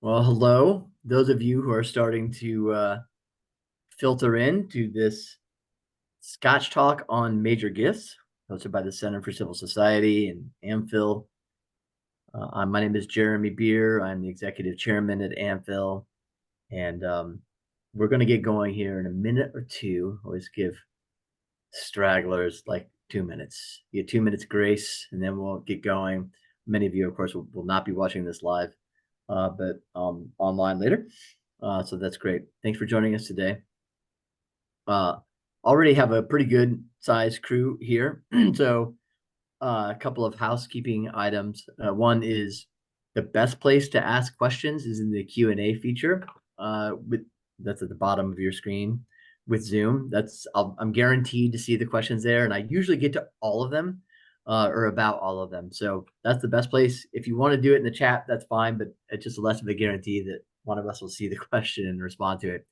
Well, hello, those of you who are starting to filter in to this Scotch talk on major gifts, hosted by the Center for Civil Society and AmPhil. My name is Jeremy Beer. I'm the executive chairman at AmPhil, and we're going to get going here in a minute or two. Always give stragglers like 2 minutes. You get 2 minutes grace, and then we'll get going. Many of you, of course, will not be watching this live, but online later. So that's great. Thanks for joining us today. Already have a pretty good sized crew here. So a couple of housekeeping items. One is the best place to ask questions is in the Q&A feature. That's at the bottom of your screen with Zoom. I'm guaranteed to see the questions there, and I usually get to all of them or about all of them. So that's the best place. If you want to do it in the chat, that's fine, but it's just less of a guarantee that one of us will see the question and respond to it.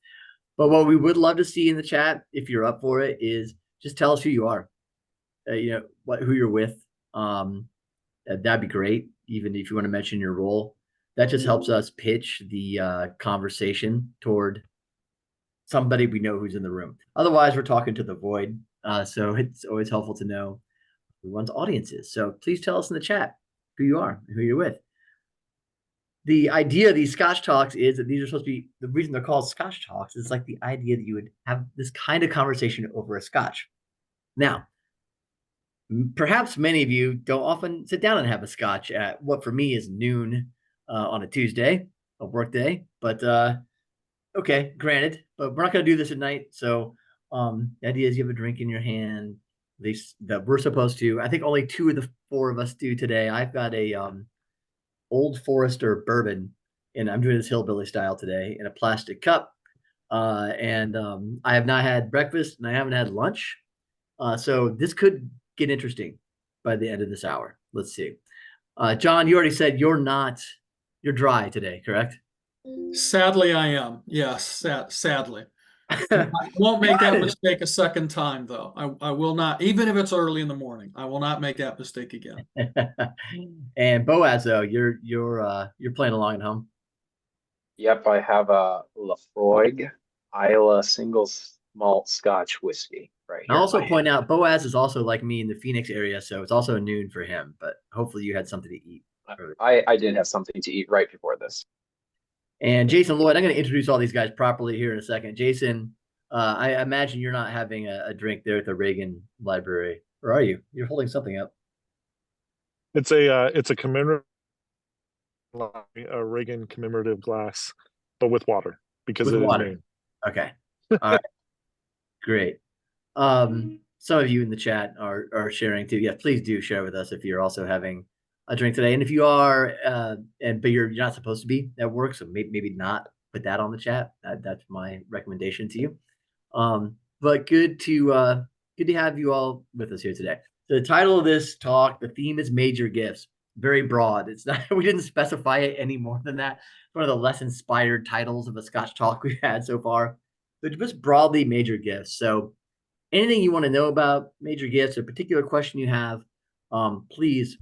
But what we would love to see in the chat, if you're up for it, is just tell us who you are. Who you're with. That'd be great. Even if you want to mention your role, that just helps us pitch the conversation toward somebody we know who's in the room. Otherwise, we're talking to the void. So it's always helpful to know who one's audience is. So please tell us in the chat who you are, who you're with. The idea of these Scotch talks is that these are supposed to be, the reason they're called Scotch talks is like the idea that you would have this kind of conversation over a Scotch. Now, perhaps many of you don't often sit down and have a Scotch at what for me is noon on a Tuesday, a work day. But okay, granted, but we're not going to do this at night. So the idea is you have a drink in your hand, at least that we're supposed to. I think only two of the four of us do today. I've got a Old Forester bourbon, and I'm doing this hillbilly style today in a plastic cup. And I have not had breakfast and I haven't had lunch. So this could get interesting by the end of this hour. Let's see. John, you already said you're dry today, correct? Sadly, I am. Yes, sadly. I won't make that mistake a second time, though. I will not, even if it's early in the morning. I will not make that mistake again. And Boaz, though, you're playing along at home. Yep, I have a Lafroig Isla single malt Scotch whiskey right here. I'll also point out Boaz is also like me in the Phoenix area, so it's also noon for him. But hopefully you had something to eat. I did have something to eat right before this. And Jason Lloyd, I'm going to introduce all these guys properly here in a second. Jason, I imagine you're not having a drink there at the Reagan Library, or are you? You're holding something up. It's a commemorative a Reagan commemorative glass, but with water because it is noon. Okay. All right. Great. Some of you in the chat are sharing too. Yeah, please do share with us if you're also having a drink today. And if you are, but you're not supposed to be at work, so maybe not put that on the chat. That's my recommendation to you. But good to have you all with us here today. The title of this talk, the theme is major gifts. Very broad. It's not, we didn't specify it any more than that. One of the less inspired titles of a Scotch talk we've had so far. But just broadly major gifts. So anything you want to know about major gifts, a particular question you have, please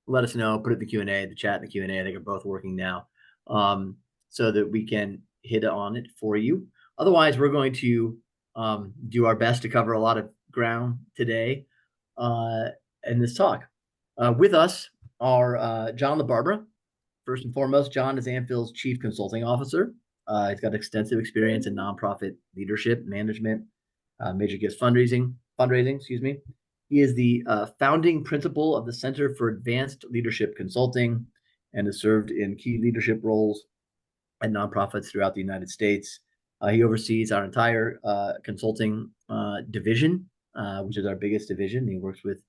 let us know. Put it in the Q&A, the chat and the Q&A. I think are both working now, so that we can hit on it for you. Otherwise, we're going to do our best to cover a lot of ground today in this talk. With us are John LaBarbera. First and foremost, John is AmPhil's Chief Consulting Officer. He's got extensive experience in nonprofit leadership, management, major gifts fundraising. Excuse me. He is the founding principal of the Center for Advanced Leadership Consulting and has served in key leadership roles at nonprofits throughout the United States. He oversees our entire consulting division, which is our biggest division. He works with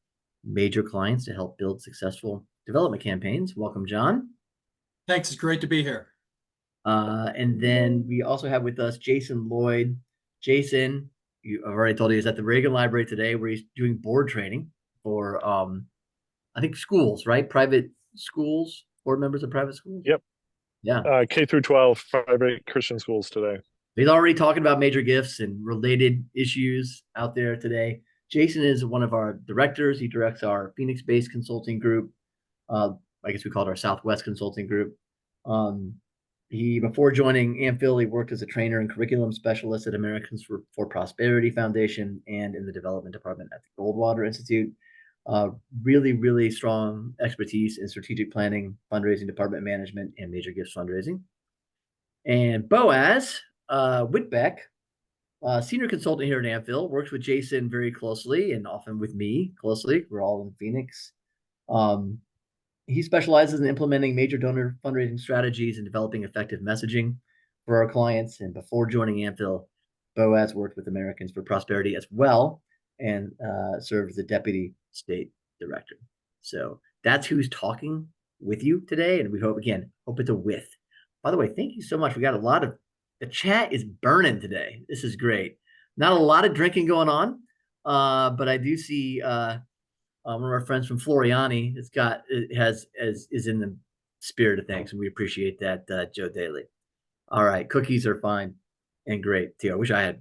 major clients to help build successful development campaigns. Welcome, John. Thanks. It's great to be here. And then we also have with us Jason Lloyd. Jason, I've already told you, is at the Reagan Library today where he's doing board training for, I think, schools, right? Private schools, board members of private schools? Yep. Yeah. K through 12 private Christian schools today. He's already talking about major gifts and related issues out there today. Jason is one of our directors. He directs our Phoenix-based consulting group. I guess we call it our Southwest Consulting Group. Before joining Amphil, he worked as a trainer and curriculum specialist at Americans for Prosperity Foundation and in the development department at the Goldwater Institute. Really, really strong expertise in strategic planning, fundraising, department management, and major gifts fundraising. And Boaz Whitbeck, senior consultant here at Amphil, works with Jason very closely and often with me closely. We're all in Phoenix. He specializes in implementing major donor fundraising strategies and developing effective messaging for our clients. And before joining Amphil, Boaz worked with Americans for Prosperity as well and served as the deputy state director. So that's who's talking with you today. And we hope it's a with. By the way, thank you so much. We got the chat is burning today. This is great. Not a lot of drinking going on, but I do see one of our friends from Floriani is in the spirit of things, and we appreciate that, Joe Daly. All right, cookies are fine and great too. I wish I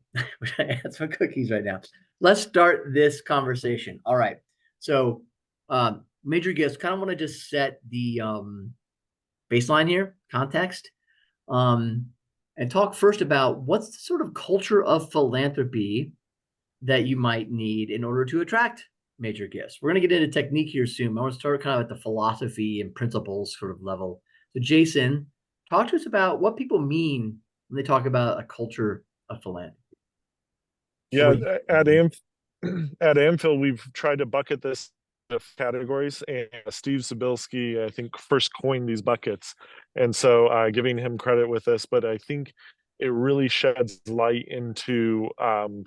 had some cookies right now. Let's start this conversation. All right, so major gifts. Kind of want to just set the baseline here, context, and talk first about what's the sort of culture of philanthropy that you might need in order to attract major gifts. We're going to get into technique here soon. I want to start kind of at the philosophy and principles sort of level. So Jason, talk to us about what people mean when they talk about a culture of philanthropy. Yeah, at Amphil, we've tried to bucket this into categories, and Steve Zabilski, I think, first coined these buckets. And so giving him credit with this, but I think it really sheds light into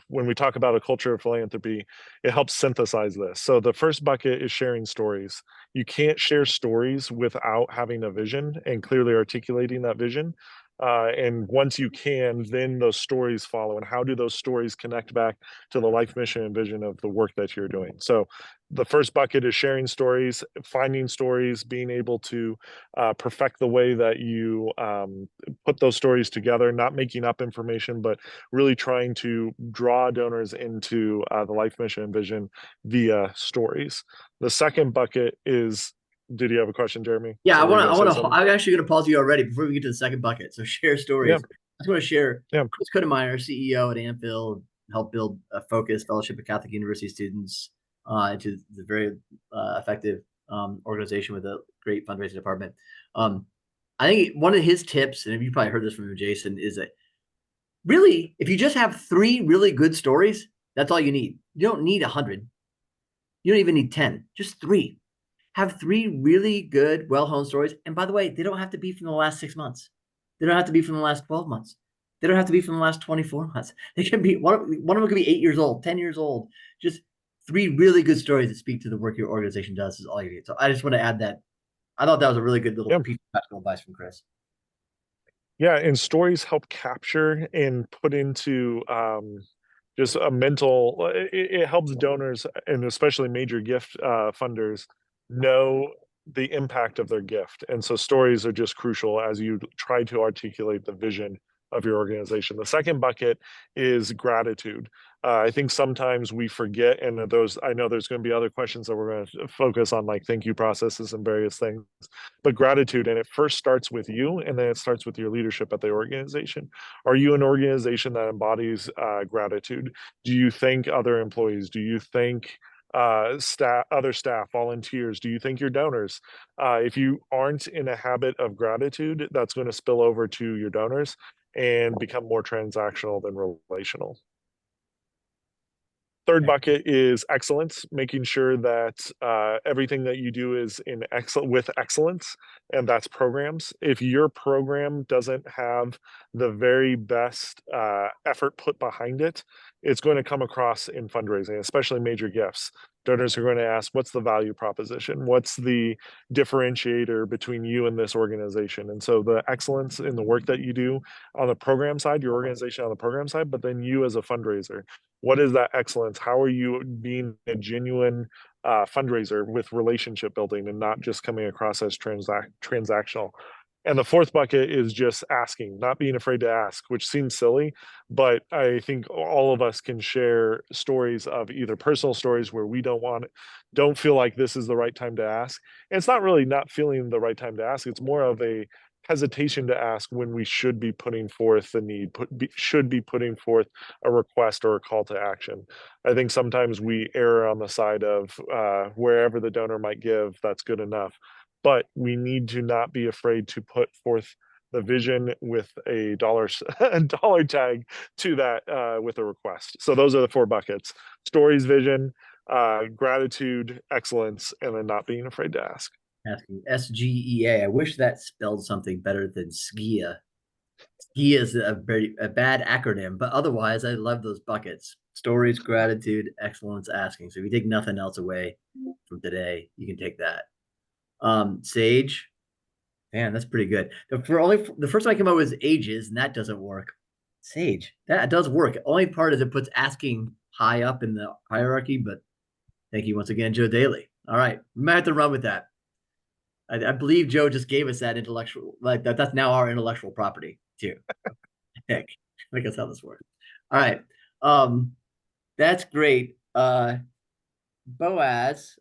when we talk about a culture of philanthropy, it helps synthesize this. So the first bucket is sharing stories. You can't share stories without having a vision and clearly articulating that vision. And once you can, then those stories follow. And how do those stories connect back to the life mission and vision of the work that you're doing? So the first bucket is sharing stories, finding stories, being able to perfect the way that you put those stories together, not making up information, but really trying to draw donors into the life mission and vision via stories. The second bucket is, did you have a question, Jeremy? Yeah, I'm actually going to pause you already before we get to the second bucket. So share stories. Yeah. I just want to share Yeah. Chris Kudemeyer, CEO at Amphil, helped build a Focus Fellowship of Catholic University students into the very effective organization with a great fundraising department. I think one of his tips, and you probably heard this from him, Jason, is that really, if you just have 3 really good stories, that's all you need. You don't need 100. You don't even need 10, just 3. Have 3 really good, well-honed stories. And by the way, they don't have to be from the last 6 months. They don't have to be from the last 12 months. They don't have to be from the last 24 months. They can be one of them could be 8 years old, 10 years old. Just 3 really good stories that speak to the work your organization does is all you need. So I just want to add that. I thought that was a really good little piece of practical advice from Chris. Yeah, and stories help capture and put into just a mental, it helps donors and especially major gift funders know the impact of their gift. And so stories are just crucial as you try to articulate the vision of your organization. The second bucket is gratitude. I think sometimes we forget, and I know there's going to be other questions that we're going to focus on, like thank you processes and various things, but gratitude, and it first starts with you, and then it starts with your leadership at the organization. Are you an organization that embodies gratitude? Do you thank other employees? Do you thank other staff, volunteers? Do you thank your donors? If you aren't in a habit of gratitude, that's going to spill over to your donors and become more transactional than relational. Third bucket is excellence, making sure that everything that you do is with excellence, and that's programs. If your program doesn't have the very best effort put behind it, it's going to come across in fundraising, especially major gifts. Donors are going to ask, what's the value proposition? What's the differentiator between you and this organization? And so the excellence in the work that you do on the program side, your organization on the program side, but then you as a fundraiser, what is that excellence? How are you being a genuine fundraiser with relationship building and not just coming across as transactional? And the fourth bucket is just asking, not being afraid to ask, which seems silly, but I think all of us can share stories of either personal stories where we don't feel like this is the right time to ask. And it's not really not feeling the right time to ask. It's more of a hesitation to ask when we should be putting forth the need, should be putting forth a request or a call to action. I think sometimes we err on the side of wherever the donor might give, that's good enough. But we need to not be afraid to put forth the vision with a dollar tag to that with a request. So those are the 4 buckets: stories, vision, gratitude, excellence, and then not being afraid to ask. Asking SGEA. I wish that spelled something better than SGEA. SGEA is a bad acronym, but otherwise, I love those buckets: stories, gratitude, excellence, asking. So if you take nothing else away from today, you can take that. Sage, man, that's pretty good. The first one I came up with was ages, and that doesn't work. Sage, that does work. Only part is it puts asking high up in the hierarchy, but thank you once again, Joe Daly. All right, we might have to run with that. I believe Joe just gave us that intellectual, like that's now our intellectual property too. Heck, I think that's how this works. All right. That's great. Boaz,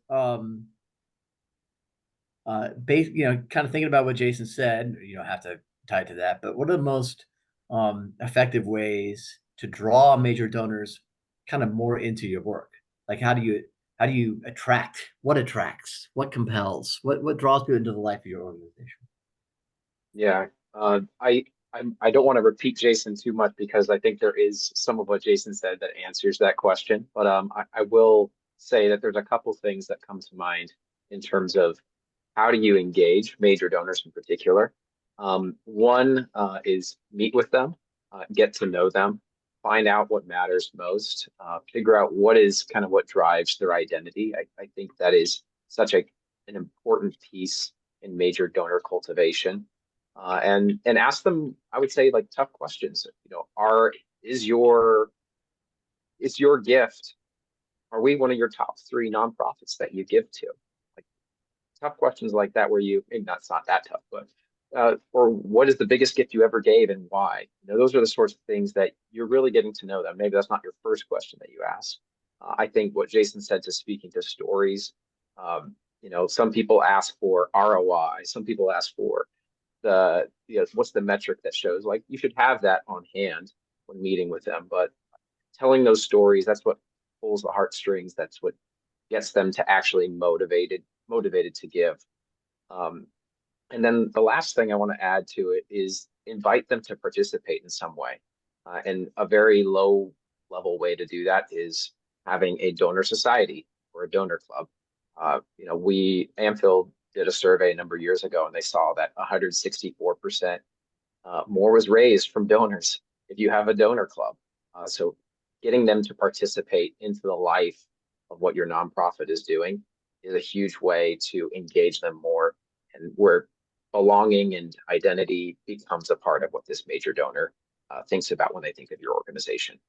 kind of thinking about what Jason said, you don't have to tie it to that, but what are the most effective ways to draw major donors kind of more into your work? Like how do you attract? What attracts? What compels? What draws people into the life of your organization? Yeah, I don't want to repeat Jason too much because I think there is some of what Jason said that answers that question. But I will say that there's a couple things that come to mind in terms of how do you engage major donors in particular. One is meet with them, get to know them, find out what matters most, figure out what is kind of what drives their identity. I think that is such an important piece in major donor cultivation. And ask them, I would say, like tough questions. Is your gift, are we one of your top 3 nonprofits that you give to? Like tough questions like that, where maybe that's not that tough, but or what is the biggest gift you ever gave and why? Those are the sorts of things that you're really getting to know them. Maybe that's not your first question that you ask. I think what Jason said to speaking to stories, some people ask for ROI, some people ask for what's the metric that shows, like, you should have that on hand when meeting with them. But telling those stories, that's what pulls the heartstrings. That's what gets them to actually motivated to give. And then the last thing I want to add to it is invite them to participate in some way. And a very low level way to do that is having a donor society or a donor club. Amfield did a survey a number of years ago, and they saw that 164% more was raised from donors if you have a donor club. So getting them to participate into the life of what your nonprofit is doing is a huge way to engage them more, and where belonging and identity becomes a part of what this major donor thinks about when they think of your organization.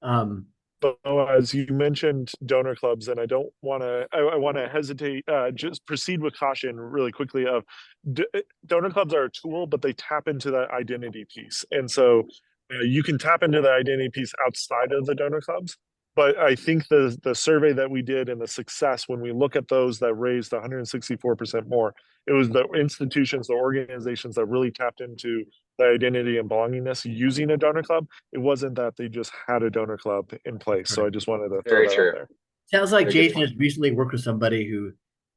But as you mentioned donor clubs, and I want to hesitate, just proceed with caution really quickly of donor clubs are a tool, but they tap into that identity piece. And so you can tap into the identity piece outside of the donor clubs. But I think the survey that we did and the success, when we look at those that raised 164% more, it was the institutions, the organizations that really tapped into the identity and belongingness using a donor club. It wasn't that they just had a donor club in place. So I just wanted to throw that out there. Sounds like Jason has recently worked with somebody who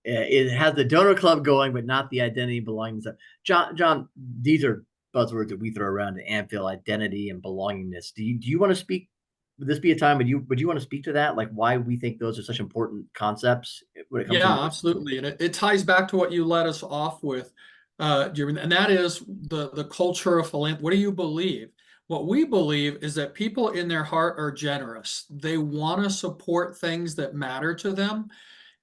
has the donor club going, but not the identity and belonging stuff. John, these are buzzwords that we throw around to Amfield: identity and belongingness. Do you want to speak? Would this be a time would you want to speak to that? Like why we think those are such important concepts when it comes to absolutely. And it ties back to what you led us off with, Jeremy, and that is the culture of philanthropy. What do you believe? What we believe is that people in their heart are generous. They want to support things that matter to them.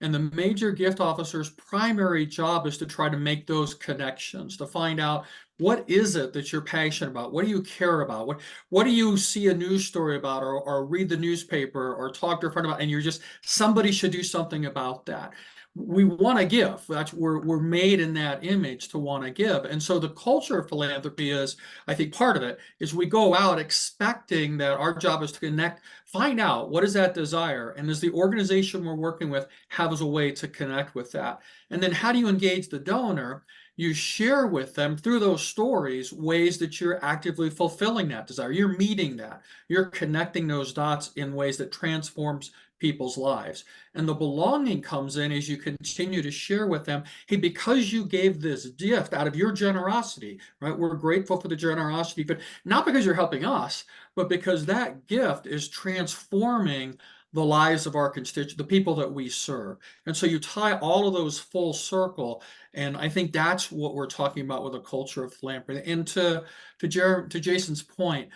And the major gift officer's primary job is to try to make those connections, to find out what is it that you're passionate about? What do you care about? What do you see a news story about, or read the newspaper or talk to a friend about, and you're just, somebody should do something about that. we want to give. We're made in that image to want to give. And so the culture of philanthropy is, I think part of it is we go out expecting that our job is to connect, find out what is that desire, and does the organization we're working with have a way to connect with that? And then how do you engage the donor? You share with them through those stories ways that you're actively fulfilling that desire. You're meeting that. You're connecting those dots in ways that transforms people's lives. And the belonging comes in as you continue to share with them, hey, because you gave this gift out of your generosity, right? We're grateful for the generosity, but not because you're helping us, but because that gift is transforming the lives of our constituents, the people that we serve. And so you tie all of those full circle. And I think that's what we're talking about with a culture of philanthropy. And to Jason's point,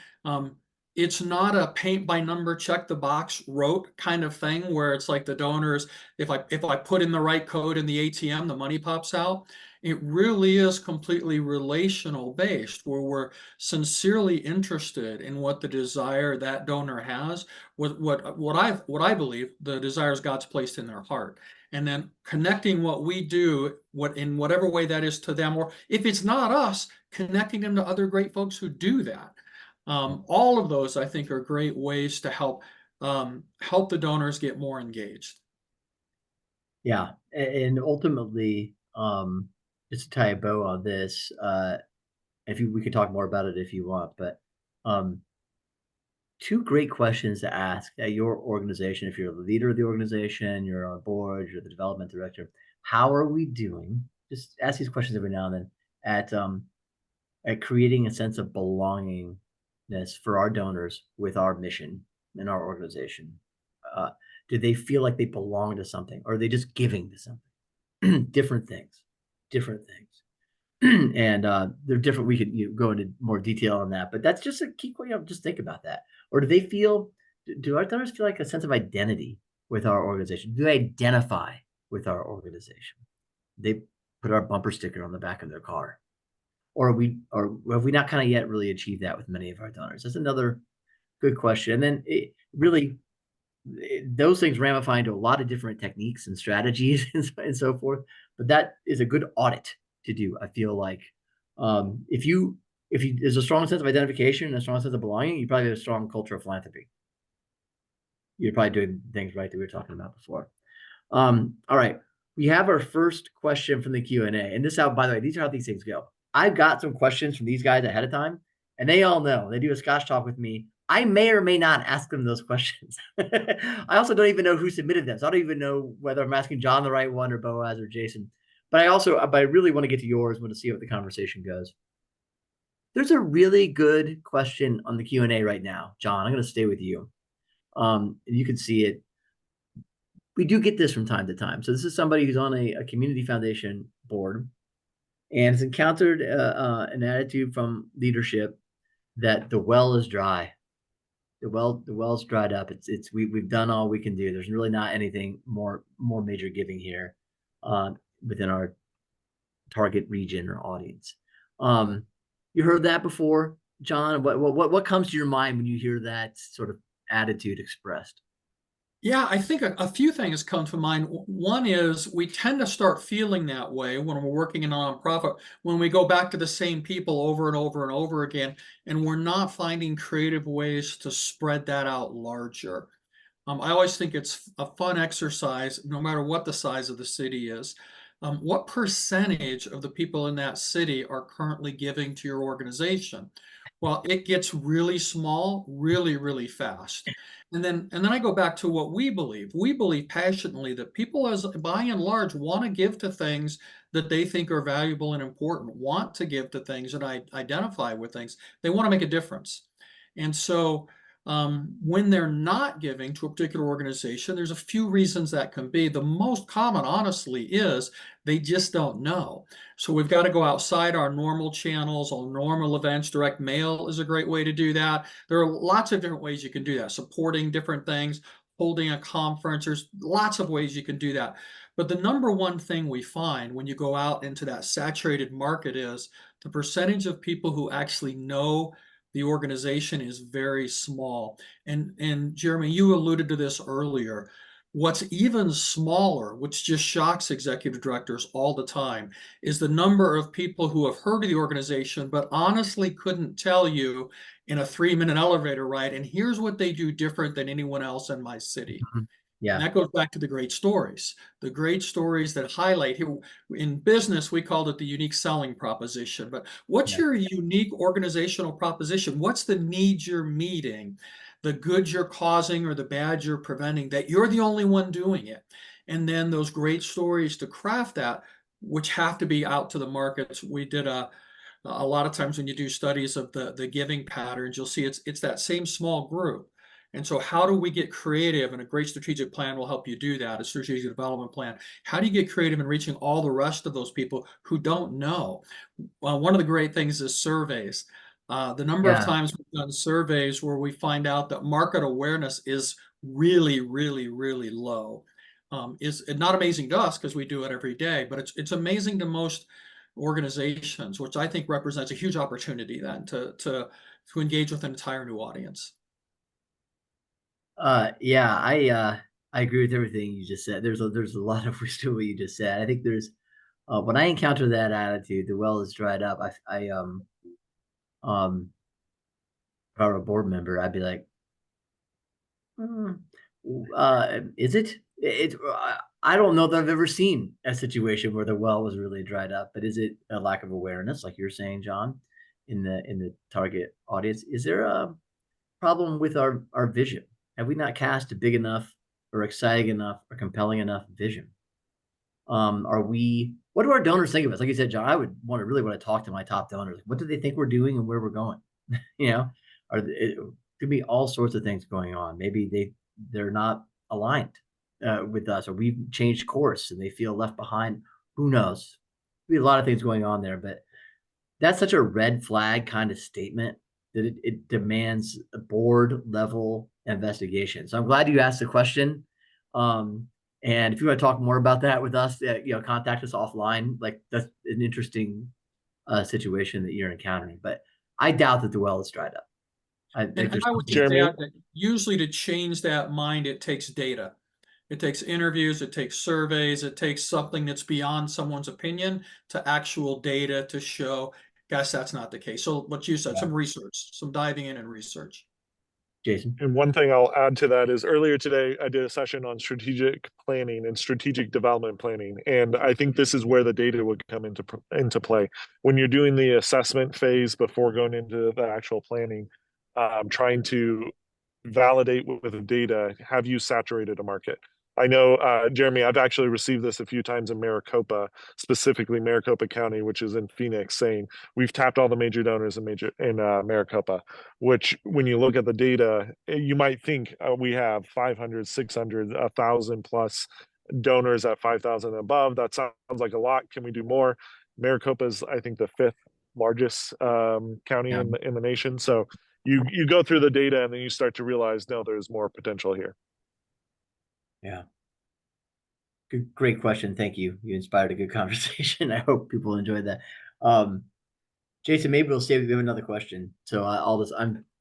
it's not a paint by number, check the box, rote kind of thing where it's like the donors, if I put in the right code in the ATM, the money pops out. It really is completely relational based, where we're sincerely interested in what the desire that donor has, what I believe the desires God's placed in their heart, and then connecting what we do, in whatever way that is to them, or if it's not us, connecting them to other great folks who do that. All of those, I think, are great ways to help the donors get more engaged. Yeah, and ultimately, just to tie a bow on this, we could talk more about it if you want, but um, two great questions to ask at your organization. If you're the leader of the organization, you're on board, you're the development director, how are we doing? Just ask these questions every now and then at creating a sense of belongingness for our donors with our mission in our organization. Do they feel like they belong to something, or are they just giving to something? Different things. And they're different. We could go into more detail on that, but that's just a key question. Just think about that. Or do they feel? Do our donors feel like a sense of identity with our organization? Do they identify with our organization? They put our bumper sticker on the back of their car, or have we not kind of yet really achieved that with many of our donors? That's another good question. And then those things ramify into a lot of different techniques and strategies and so forth. But that is a good audit to do. I feel like if there's a strong sense of identification and a strong sense of belonging, you probably have a strong culture of philanthropy. You're probably doing things right that we were talking about before. All right, we have our first question from the Q&A, and by the way, these are how these things go. I've got some questions from these guys ahead of time, and they all know. They do a Scotch talk with me. I may or may not ask them those questions. I also don't even know who submitted them, so I don't even know whether I'm asking John the right one or Boaz or Jason. But I really want to get to yours. Want to see what the conversation goes. There's a really good question on the Q&A right now, John. I'm going to stay with you. You can see it. We do get this from time to time. So this is somebody who's on a community foundation board and has encountered an attitude from leadership that the well is dry. The well's dried up. We've done all we can do. There's really not anything more major giving here within our target region or audience. You heard that before, John? What comes to your mind when you hear that sort of attitude expressed? Yeah, I think a few things come to mind. One is we tend to start feeling that way when we're working in a nonprofit, when we go back to the same people over and over and over again, and we're not finding creative ways to spread that out larger. I always think it's a fun exercise, no matter what the size of the city is. What percentage of the people in that city are currently giving to your organization? Well, it gets really small, really, really fast. And then I go back to what we believe. We believe passionately that people, as by and large, want to give to things that they think are valuable and important, want to give to things and identify with things. They want to make a difference. And so when they're not giving to a particular organization, there's a few reasons that can be. The most common, honestly, is they just don't know. So we've got to go outside our normal channels, our normal events. Direct mail is a great way to do that. There are lots of different ways you can do that, supporting different things, holding a conference. There's lots of ways you can do that. But the number one thing we find when you go out into that saturated market is the percentage of people who actually know the organization is very small. And Jeremy, you alluded to this earlier. What's even smaller, which just shocks executive directors all the time, is the number of people who have heard of the organization, but honestly couldn't tell you in a 3-minute elevator ride, and here's what they do different than anyone else in my city. And Yeah, that goes back to the great stories that highlight here. In business, we called it the unique selling proposition. But what's yeah, your unique organizational proposition? What's the needs you're meeting, the good you're causing or the bad you're preventing, that you're the only one doing it? And then those great stories to craft that, which have to be out to the markets. We did a lot of times when you do studies of the giving patterns, you'll see it's that same small group. And so how do we get creative? And a great strategic plan will help you do that, a strategic development plan. How do you get creative in reaching all the rest of those people who don't know? Well, one of the great things is surveys. The number of yeah. times we've done surveys where we find out that market awareness is really, really, really low. Is not amazing to us because we do it every day, but it's amazing to most organizations, which I think represents a huge opportunity then to engage with an entire new audience. Yeah, I agree with everything you just said. There's a lot of wisdom what you just said. I think there's when I encounter that attitude, the well is dried up. Um if I were a board member, I'd be like, "Hmm, is it? I don't know that I've ever seen a situation where the well was really dried up, but is it a lack of awareness, like you're saying, John, in the target audience? Is there a problem with our vision? Have we not cast a big enough or exciting enough or compelling enough vision? Are we? What do our donors think of us? Like you said, John, I would want to talk to my top donors. What do they think we're doing and where we're going? You know, it could be all sorts of things going on. Maybe they're not aligned with us, or we've changed course and they feel left behind. Who knows? Be a lot of things going on there, but that's such a red flag kind of statement that it demands a board level investigation. So I'm glad you asked the question. And if you want to talk more about that with us, contact us offline. Like that's an interesting situation that you're encountering. But I doubt that the well is dried up. I think And there's I would just something. Jeremy, add that usually to change that mind, it takes data. It takes interviews, it takes surveys, it takes something that's beyond someone's opinion to actual data to show, gosh, that's not the case. So what you said, Yeah. some research, some diving in and research. Jason. and one thing I'll add to that is earlier today I did a session on strategic planning and strategic development planning, and I think this is where the data would come into play when you're doing the assessment phase before going into the actual planning. Trying to validate with the data, have you saturated a market? I know, Jeremy, I've actually received this a few times in Maricopa, specifically Maricopa County, which is in Phoenix, saying we've tapped all the major donors in Maricopa, which when you look at the data, you might think we have 500, 600, 1,000 plus donors at 5,000 and above. That sounds like a lot. Can we do more? Maricopa is, I think, the fifth largest county Yeah. in the nation. So you go through the data and then you start to realize, no, there's more potential here. Yeah. Great question. Thank you. You inspired a good conversation. I hope people enjoyed that. Um, Jason, maybe we'll save. We have another question. So all this,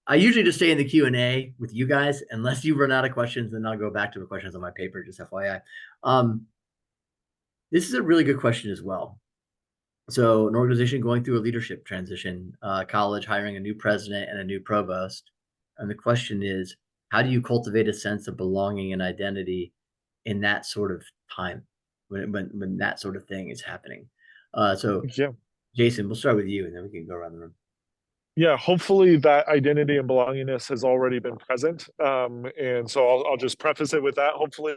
I usually just stay in the Q&A with you guys, unless you run out of questions, then I'll go back to the questions on my paper. Just FYI. This is a really good question as well. So an organization going through a leadership transition, college hiring a new president and a new provost, and the question is, how do you cultivate a sense of belonging and identity in that sort of time when that sort of thing is happening? So Yeah. Jason, we'll start with you, and then we can go around the room. Yeah, hopefully that identity and belongingness has already been present. And so I'll just preface it with that. Hopefully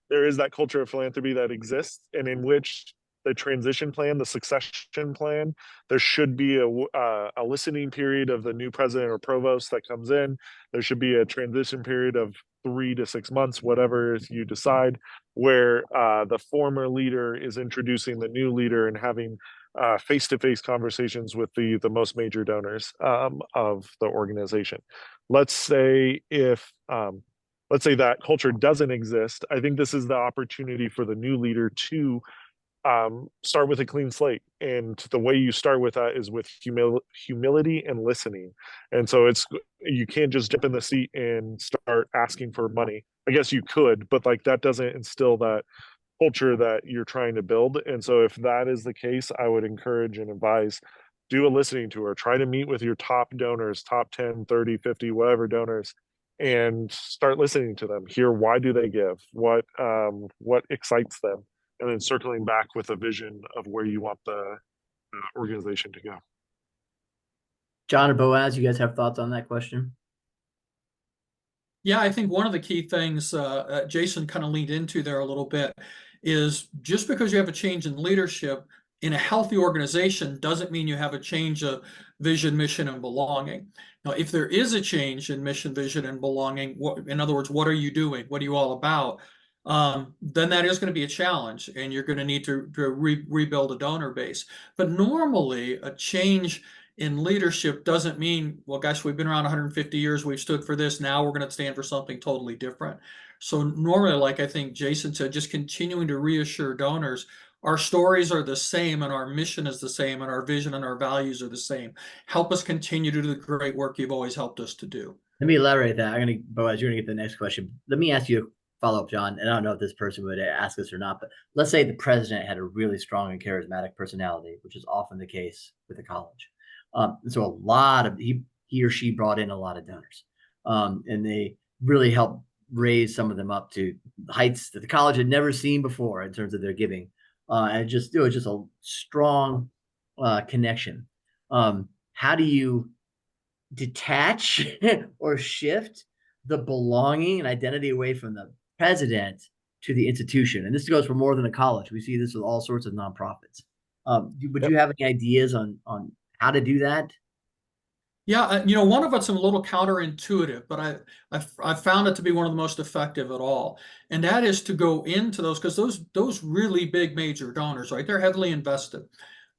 there is that culture of philanthropy that exists, and in which the transition plan, the succession plan, there should be a listening period of the new president or provost that comes in. There should be a transition period of 3 to 6 months, whatever you decide, where the former leader is introducing the new leader and having face-to-face conversations with the most major donors of the organization. Let's say let's say that culture doesn't exist. I think this is the opportunity for the new leader to start with a clean slate, and the way you start with that is with humility and listening. And so you can't just jump in the seat and start asking for money. I guess you could, but like that doesn't instill that culture that you're trying to build. And so if that is the case, I would encourage and advise, do a listening tour, try to meet with your top donors, top 10, 30, 50, whatever donors, and start listening to them. Hear why do they give? What excites them? And then circling back with a vision of where you want the organization to go. John or Boaz, you guys have thoughts on that question? Yeah, I think one of the key things Jason kind of leaned into there a little bit is just because you have a change in leadership in a healthy organization doesn't mean you have a change of vision, mission, and belonging. Now, if there is a change in mission, vision, and belonging, in other words, what are you doing? What are you all about? Then that is going to be a challenge, and you're going to need to rebuild a donor base. But normally, a change in leadership doesn't mean, well, gosh, we've been around 150 years, we've stood for this, now we're going to stand for something totally different. So normally, like I think Jason said, just continuing to reassure donors, our stories are the same and our mission is the same and our vision and our values are the same. Help us continue to do the great work you've always helped us to do. Let me elaborate that. Boaz, you're gonna get the next question. Let me ask you a follow-up, John. And I don't know if this person would ask this or not, but let's say the president had a really strong and charismatic personality, which is often the case with the college. So a lot of he or she brought in a lot of donors, and they really helped raise some of them up to heights that the college had never seen before in terms of their giving. And it was just a strong connection. How do you detach or shift the belonging and identity away from the president to the institution? And this goes for more than a college. We see this with all sorts of nonprofits. Would you have any ideas on how to do that? Yeah, one of it's a little counterintuitive, but I've found it to be one of the most effective at all, and that is to go into those because those really big major donors, right? They're heavily invested.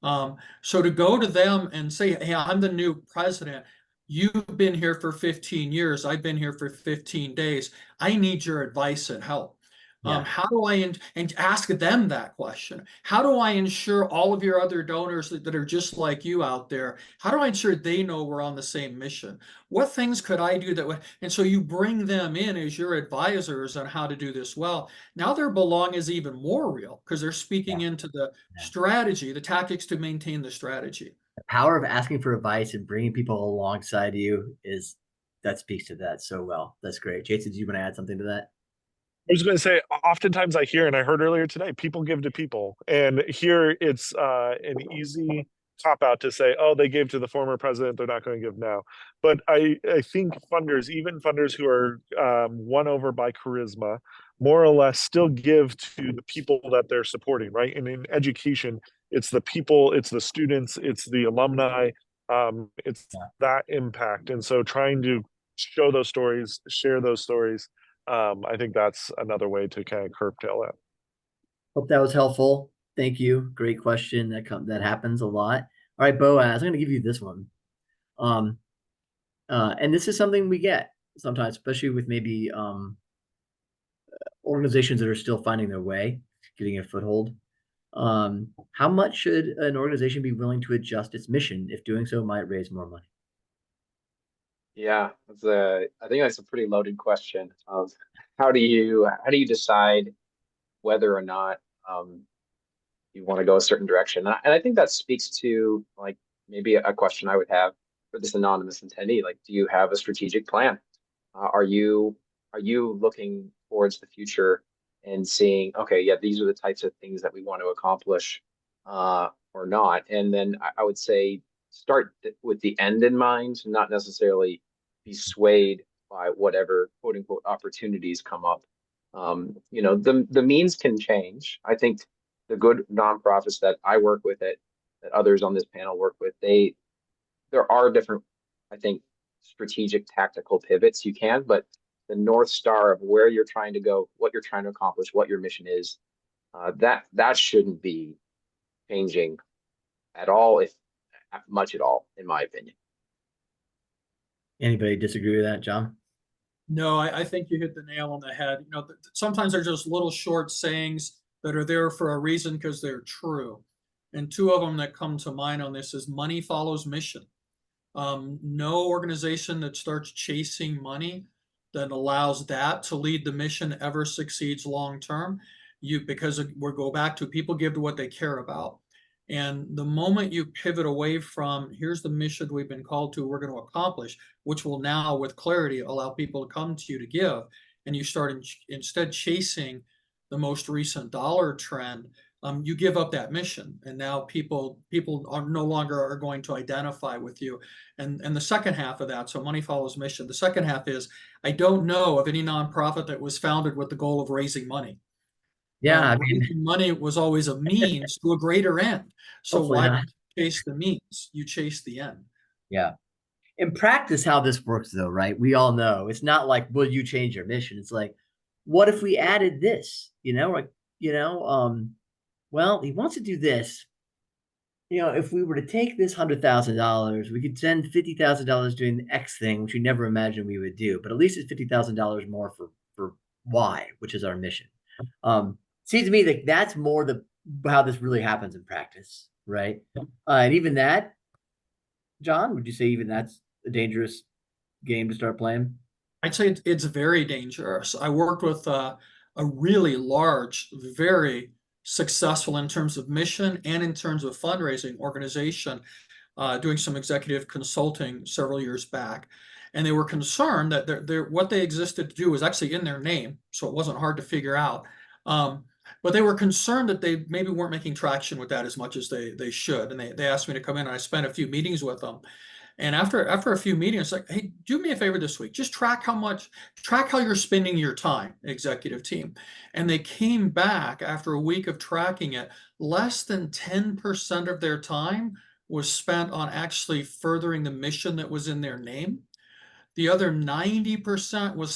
So to go to them and say, "Hey, I'm the new president. You've been here for 15 years. I've been here for 15 days. I need your advice and help." Yeah. How do I and ask them that question? How do I ensure all of your other donors that are just like you out there? How do I ensure they know we're on the same mission? What things could I do that would? And so you bring them in as your advisors on how to do this well. Now their belong is even more real because they're speaking Yeah. into the Yeah. strategy, the tactics to maintain the strategy. The power of asking for advice and bringing people alongside you that speaks to that so well. That's great. Jason, do you want to add something to that? I was going to say, oftentimes I hear, and I heard earlier today, people give to people. And here it's an easy cop out to say, oh, they gave to the former president, they're not going to give now. But I think funders, even funders who are won over by charisma, more or less still give to the people that they're supporting, right? And in education, it's the people, it's the students, it's the alumni, it's Yeah. that impact. And so trying to show those stories, share those stories, I think that's another way to kind of curtail it. Hope that was helpful. Thank you. Great question. That happens a lot. All right, Boaz, I'm going to give you this one. And this is something we get sometimes, especially with maybe organizations that are still finding their way, getting a foothold. How much should an organization be willing to adjust its mission if doing so might raise more money? Yeah, I think that's a pretty loaded question of how do you decide whether or not you want to go a certain direction. And I think that speaks to like maybe a question I would have for this anonymous attendee. Like, do you have a strategic plan? Are you looking towards the future and seeing, okay, yeah, these are the types of things that we want to accomplish, or not? And then I would say start with the end in mind, not necessarily be swayed by whatever quote unquote opportunities come up. The means can change. I think the good nonprofits that I work with, that others on this panel work with, there are different, I think, strategic tactical pivots you can, but the North Star of where you're trying to go, what you're trying to accomplish, what your mission is, that shouldn't be changing at all, if much at all, in my opinion. Anybody disagree with that, John? No, I think you hit the nail on the head. Sometimes they're just little short sayings that are there for a reason because they're true. And two of them that come to mind on this is money follows mission. No organization that starts chasing money that allows that to lead the mission ever succeeds long term. Because we go back to people give to what they care about. And the moment you pivot away from here's the mission we've been called to, we're going to accomplish, which will now with clarity allow people to come to you to give, and you start instead chasing the most recent dollar trend, you give up that mission, and now people are no longer are going to identify with you. And the second half of that, so money follows mission. The second half is I don't know of any nonprofit that was founded with the goal of raising money. Yeah, I mean, Raising money was always a means to a greater end. So hopefully why not. chase the means? You chase the end. Yeah. In practice, how this works, though, right? We all know it's not like, will you change your mission? It's like, what if we added this? Like, well, he wants to do this. If we were to take this $100,000, we could send $50,000 doing the X thing, which we never imagined we would do. But at least it's $50,000 more for Y, which is our mission. Seems to me that that's more how this really happens in practice, right? And even that, John, would you say even that's a dangerous game to start playing? I'd say it's very dangerous. I worked with a really large, very successful in terms of mission and in terms of fundraising organization, doing some executive consulting several years back. And they were concerned that what they existed to do was actually in their name, so it wasn't hard to figure out. But they were concerned that they maybe weren't making traction with that as much as they should. And they asked me to come in, and I spent a few meetings with them. And after a few meetings, like, hey, do me a favor this week. Just track how you're spending your time, executive team. And they came back after a week of tracking it. Less than 10% of their time was spent on actually furthering the mission that was in their name. The other 90% was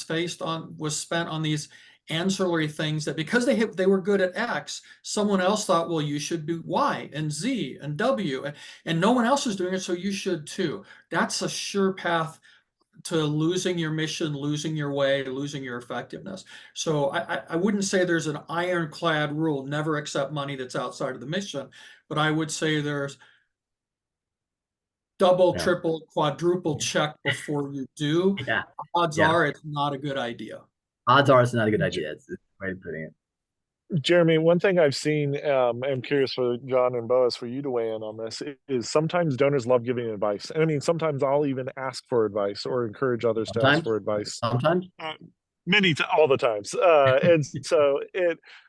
spent on these ancillary things that because they were good at X, someone else thought, well, you should do Y and Z and W, and no one else is doing it, so you should too. That's a sure path to losing your mission, losing your way, losing your effectiveness. So I wouldn't say there's an ironclad rule, never accept money that's outside of the mission, but I would say there's double, Yeah. triple, quadruple check before you do. Yeah. Odds Yeah. are it's not a good idea. Odds are it's not a good idea. That's the way of putting it. Jeremy, one thing I've seen, I'm curious for John and Boaz for you to weigh in on this, is sometimes donors love giving advice. And I mean, sometimes I'll even ask for advice or encourage others to ask Sometimes, for advice. sometimes. All the times. And so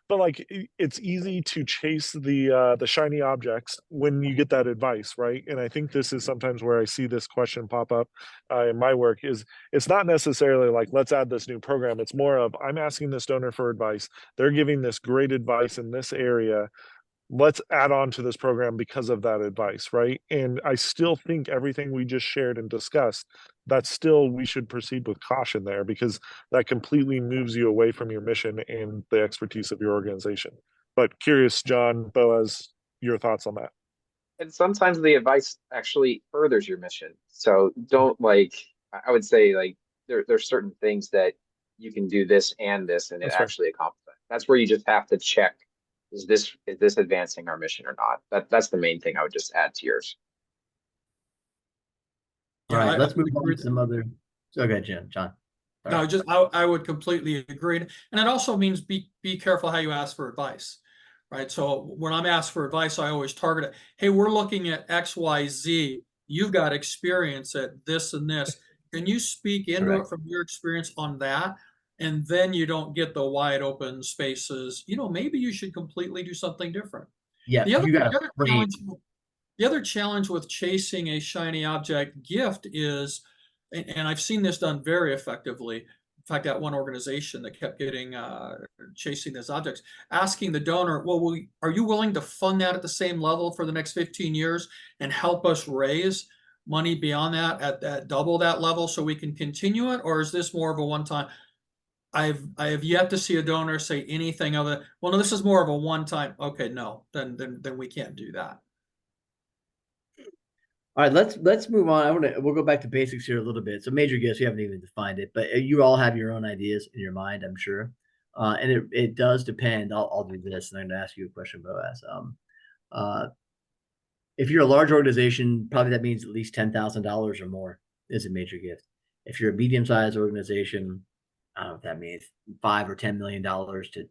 but like it's easy to chase the shiny objects when you get that advice, right? And I think this is sometimes where I see this question pop up in my work is it's not necessarily like, let's add this new program. It's more of, I'm asking this donor for advice. They're giving this great advice in this area. Let's add on to this program because of that advice, right? And I still think everything we just shared and discussed, that still we should proceed with caution there, because that completely moves you away from your mission and the expertise of your organization. But curious, John, Boaz, your thoughts on that? And sometimes the advice actually furthers your mission. So don't I would say there's certain things that you can do this and this, and it That's fair. actually accomplishes that. That's where you just have to check, is this advancing our mission or not? That's the main thing I would just add to yours. All Yeah, right, let's move on agree. to some other. Okay, John. No, I would completely agree. And it also means be careful how you ask for advice, right? So when I'm asked for advice, I always target it. Hey, we're looking at X, Y, Z. You've got experience at this and this. Can you speak into it from your experience on that? And then you don't get the wide open spaces. Maybe you should completely do something different. Yeah, The other, you got the to other frame. challenge, the other challenge with chasing a shiny object gift is, and I've seen this done very effectively. In fact, that one organization that kept getting chasing those objects, asking the donor, well, are you willing to fund that at the same level for the next 15 years and help us raise money beyond that at double that level so we can continue it? Or is this more of a one-time? I have yet to see a donor say anything other, well, no, this is more of a one-time. Okay, no, then we can't do that. All right, let's move on. We'll go back to basics here a little bit. So major gifts, you haven't even defined it, but you all have your own ideas in your mind, I'm sure. And it does depend. I'll do this, and I'm going to ask you a question, Boaz. If you're a large organization, probably that means at least $10,000 or more is a major gift. If you're a medium-sized organization, I don't know if that means $5 or $10 million to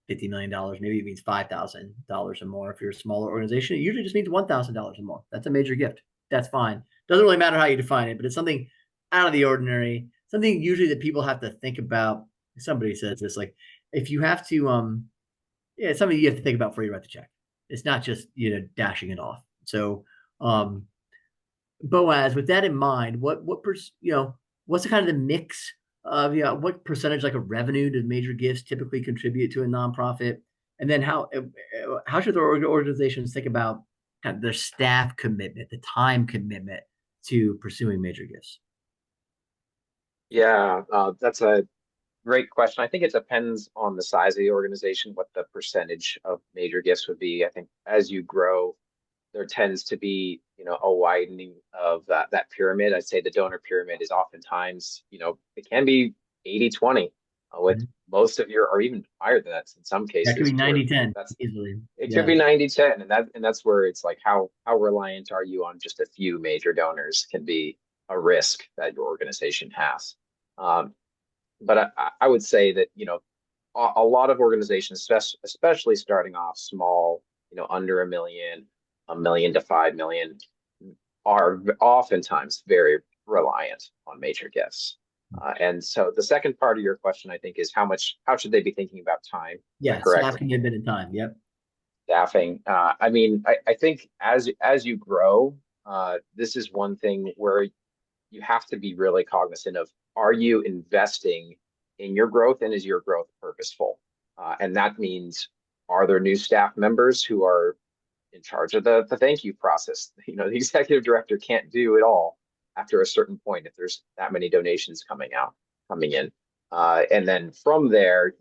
$50 million. Maybe it means $5,000 or more. If you're a smaller organization, it usually just means $1,000 or more. That's a major gift. That's fine. Doesn't really matter how you define it, but it's something out of the ordinary, something usually that people have to think about. Somebody says this, like, if you have to, yeah, it's something you have to think about before you write the check. It's not just, dashing it off. So, Boaz, with that in mind, what's the kind of the mix of, what percentage like of revenue do major gifts typically contribute to a nonprofit? And then how should the organizations think about kind of their staff commitment, the time commitment to pursuing major gifts? Yeah, that's a great question. I think it depends on the size of the organization, what the percentage of major gifts would be. I think as you grow, there tends to be, a widening of that pyramid. I'd say the donor pyramid is oftentimes, it can be 80-20 with Mhm. most of your, or even higher than that in some That could cases. be Where 90-10 that's easily. It Yeah. could be 90-10, and that's where it's like how reliant are you on just a few major donors can be a risk that your organization has. Um, but I would say that, a lot of organizations, especially starting off small, under a million to 5 million, are oftentimes very reliant on major gifts. And so the second part of your question, I think, is how should they be thinking about time? Is that Yeah, correct? staff commitment and time. Yep. Staffing. I mean, I think as you grow, this is one thing where you have to be really cognizant of, are you investing in your growth, and is your growth purposeful? And that means, are there new staff members who are in charge of the thank you process? The executive director can't do it all after a certain point if there's that many donations coming in. And then from there,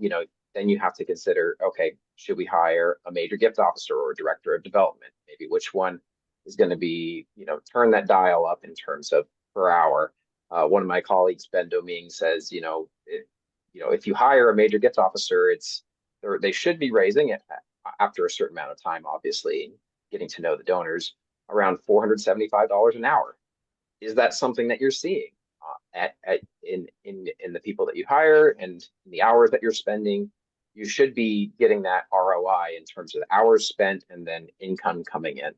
then you have to consider, okay, should we hire a major gift officer or a director of development? Maybe which one is going to be, turn that dial up in terms of per hour. One of my colleagues, Ben Doming, says, if you hire a major gift officer, they should be raising it after a certain amount of time, obviously, getting to know the donors, around $475 an hour. Is that something that you're seeing in the people that you hire and in the hours that you're spending? You should be getting that ROI in terms of hours spent and then income coming in.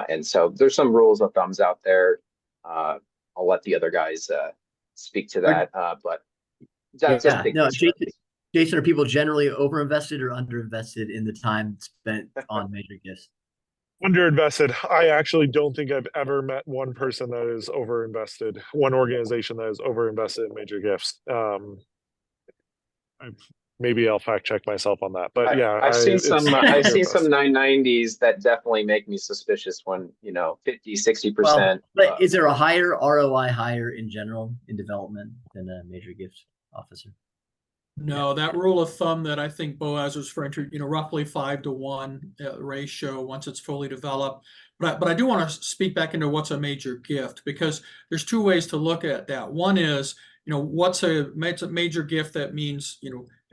And so there's some rules of thumbs out there. I'll let the other guys speak to that, but that's a big picture. Jason, are people generally overinvested or underinvested in the time spent on major gifts? Underinvested. I actually don't think I've ever met one person that is overinvested, one organization that is overinvested in major gifts. Maybe I'll fact check myself on that, but yeah, I've seen some 990s that definitely make me suspicious when 50-60%. Well, but is there a higher ROI higher in general in development than a major gift officer? No, that rule of thumb that I think Boaz was referring to, roughly 5-to-1 ratio once it's fully developed. But I do want to speak back into what's a major gift, because there's two ways to look at that. One is, what's a major gift? That means,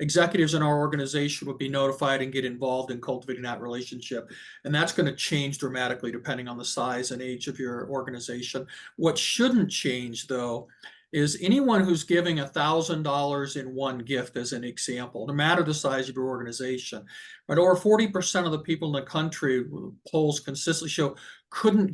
executives in our organization would be notified and get involved in cultivating that relationship. And that's going to change dramatically depending on the size and age of your organization. What shouldn't change, though, is anyone who's giving $1,000 in one gift, as an example, no matter the size of your organization. But over 40% of the people in the country, polls consistently show, couldn't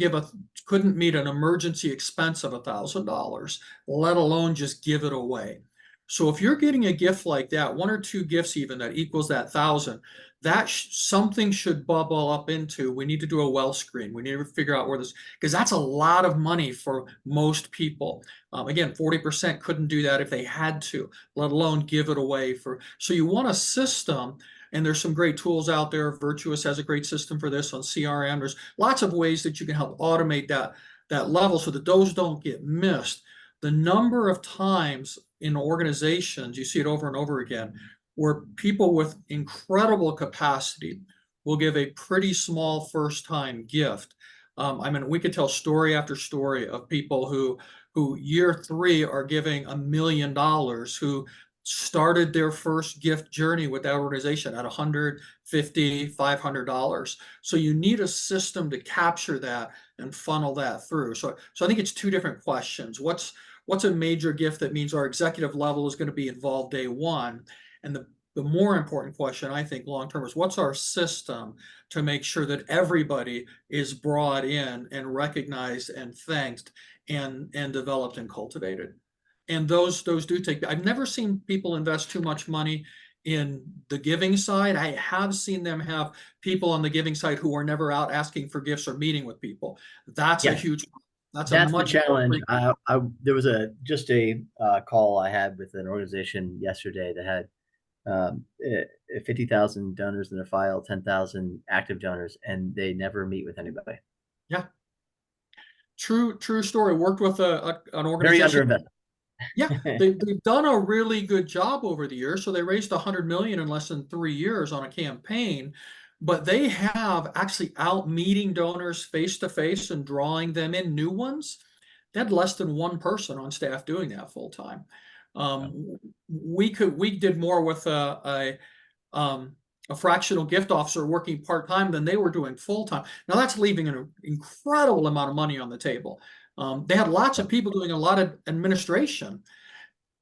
meet an emergency expense of $1,000, let alone just give it away. So if you're getting a gift like that, one or two gifts even that equals that 1,000, that something should bubble up into, we need to do a well screen. We need to figure out where this, because that's a lot of money for most people. Again, 40% couldn't do that if they had to, let alone give it away so you want a system, and there's some great tools out there. Virtuous has a great system for this on CRM. There's lots of ways that you can help automate that level so that those don't get missed. The number of times in organizations, you see it over and over again, where people with incredible capacity will give a pretty small first-time gift. I mean, we could tell story after story of people who year 3 are giving $1 million, who started their first gift journey with that organization at $150, $500. So you need a system to capture that and funnel that through. So I think it's two different questions. what's a major gift that means our executive level is going to be involved day one? And the more important question, I think, long term is what's our system to make sure that everybody is brought in and recognized and thanked and developed and cultivated. And those do take. I've never seen people invest too much money in the giving side. I have seen them have people on the giving side who are never out asking for gifts or meeting with people. That's a huge. That's a the much challenge. There was just a call I had with an organization yesterday that had 50,000 donors in their file, 10,000 active donors, and they never meet with anybody. Yeah. True story. Worked with an organization. Very underinvested. Yeah, they've done a really good job over the years. So they raised 100 million in less than 3 years on a campaign, but they have actually out meeting donors face to face and drawing them in, new ones. They had less than one person on staff doing that full time. We did more with a fractional gift officer working part time than they were doing full time. Now that's leaving an incredible amount of money on the table. They had lots of people doing a lot of administration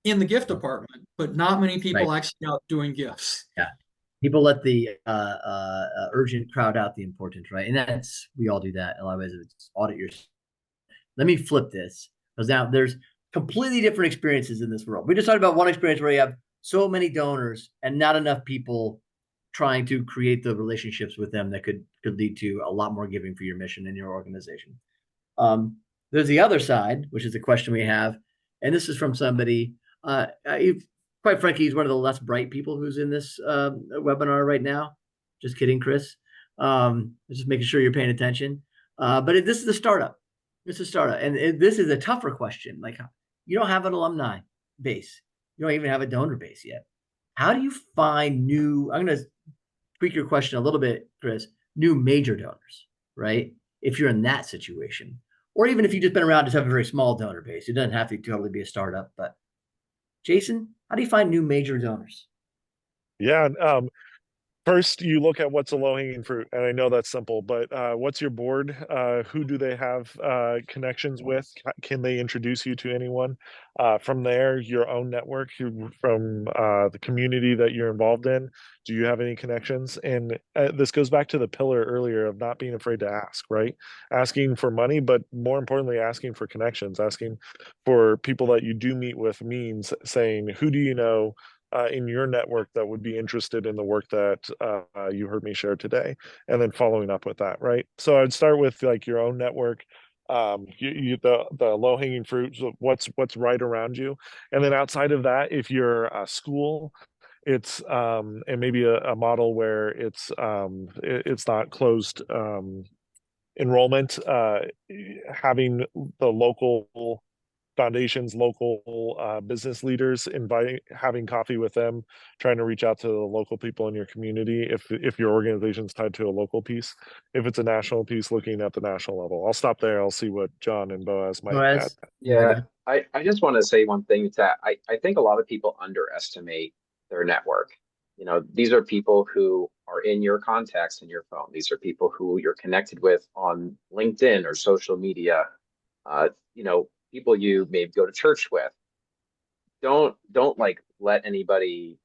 in the gift department, but not many people actually out doing gifts. Yeah. People let the urgent crowd out the important, right? And we all do that. A lot of ways it's audit your. Let me flip this, because now there's completely different experiences in this world. We just talked about one experience where you have so many donors and not enough people trying to create the relationships with them that could lead to a lot more giving for your mission and your organization. There's the other side, which is the question we have, and this is from somebody. Quite frankly, he's one of the less bright people who's in this webinar right now. Just kidding, Chris. Just making sure you're paying attention. But this is a startup. This is a startup, and this is a tougher question. Like, you don't have an alumni base. You don't even have a donor base yet. How do you find new? I'm going to tweak your question a little bit, Chris. New major donors, right? If you're in that situation, or even if you've just been around, just have a very small donor base. It doesn't have to totally be a startup. But Jason, how do you find new major donors? Yeah. First, you look at what's a low-hanging fruit, and I know that's simple, but what's your board? Who do they have connections with? Can they introduce you to anyone? From there, your own network, from the community that you're involved in. Do you have any connections? And this goes back to the pillar earlier of not being afraid to ask, right? Asking for money, but more importantly, asking for connections, asking for people that you do meet with means saying, who do you know in your network that would be interested in the work that you heard me share today, and then following up with that, right? So I'd start with like your own network, the low hanging fruit, so what's right around you, and then outside of that, if you're a school, it's and maybe a model where it's not closed enrollment, having the local foundations, local business leaders, having coffee with them, trying to reach out to the local people in your community. If your organization's tied to a local piece, if it's a national piece, looking at the national level. I'll stop there. I'll see what John and Boaz might add. Yeah, I just want to say one thing that I think a lot of people underestimate their network. You know, these are people who are in your contacts in your phone. These are people who you're connected with on LinkedIn or social media. You know, people you maybe go to church with. Don't like let anybody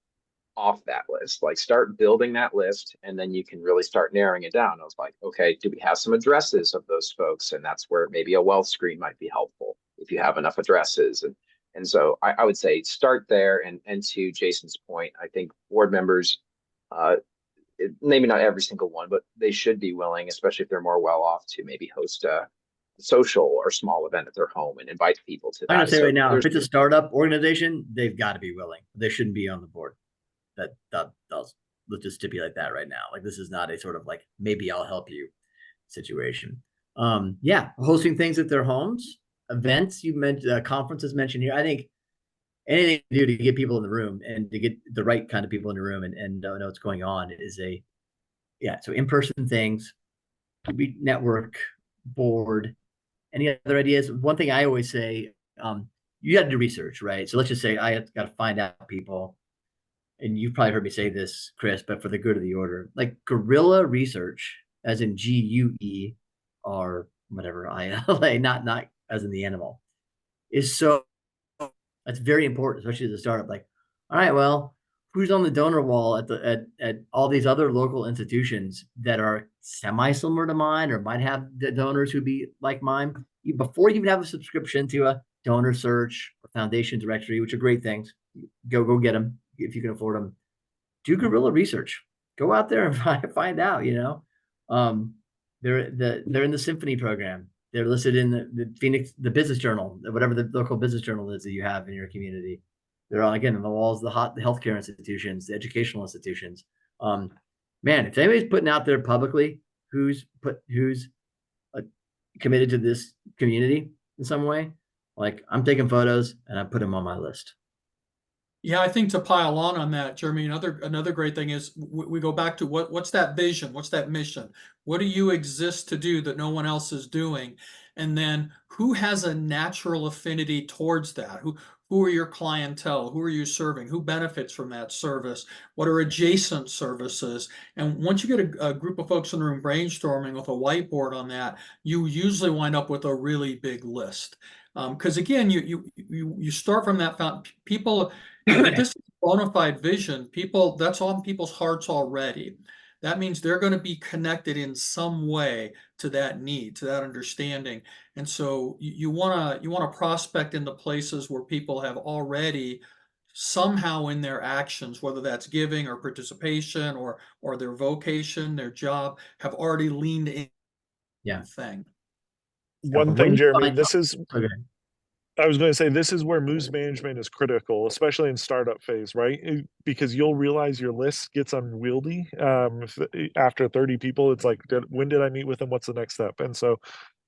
off that list. Like, start building that list, and then you can really start narrowing it down. I was like, okay, do we have some addresses of those folks? And that's where maybe a wealth screen might be helpful if you have enough addresses. And so I would say start there. And to Jason's point, I think board members, maybe not every single one, but they should be willing, especially if they're more well off, to maybe host a social or small event at their home and invite people to that. I'm gonna say right now, if it's a startup organization, they've got to be willing. They shouldn't be on the board. Let's just stipulate that right now. Like, this is not a sort of like, maybe I'll help you situation. Yeah, hosting things at their homes, events, you mentioned, conferences mentioned here. I think anything to do to get people in the room and to get the right kind of people in the room and know what's going on is so in-person things, network, board. Any other ideas? One thing I always say, you got to do research, right? So let's just say I got to find out people, and you've probably heard me say this, Chris, but for the good of the order, like guerrilla research, as in GUE or whatever, ILA, not as in the animal, is so That's very important, especially as a startup. Like, all right, well, who's on the donor wall at all these other local institutions that are semi-similar to mine or might have the donors who be like mine? Before you even have a subscription to a donor search or foundation directory, which are great things, go get them if you can afford them. Do guerrilla research. Go out there and find out. They're in the Symphony program. They're listed in the Phoenix, the Business Journal, whatever the local business journal is that you have in your community. They're all, again, on the walls, the healthcare institutions, the educational institutions. Man, if anybody's putting out there publicly who's committed to this community in some way, like, I'm taking photos and I put them on my list. Yeah, I think to pile on that, Jeremy, another great thing is we go back to what's that vision? What's that mission? What do you exist to do that no one else is doing? And then who has a natural affinity towards that? Who are your clientele? Who are you serving? Who benefits from that service? What are adjacent services? And once you get a group of folks in the room brainstorming with a whiteboard on that, you usually wind up with a really big list. Because again, you start from that fountain. People, if this is a bona fide vision, that's on people's hearts already. That means they're going to be connected in some way to that need, to that understanding. And so you want to prospect in the places where people have already somehow in their actions, whether that's giving or participation or their vocation, their job, have already leaned in. Yeah. Thing. One When thing, you Jeremy, find- okay. I was going to say, this is where moves management is critical, especially in startup phase, right? Because you'll realize your list gets unwieldy. After 30 people, it's like, when did I meet with them? What's the next step? And so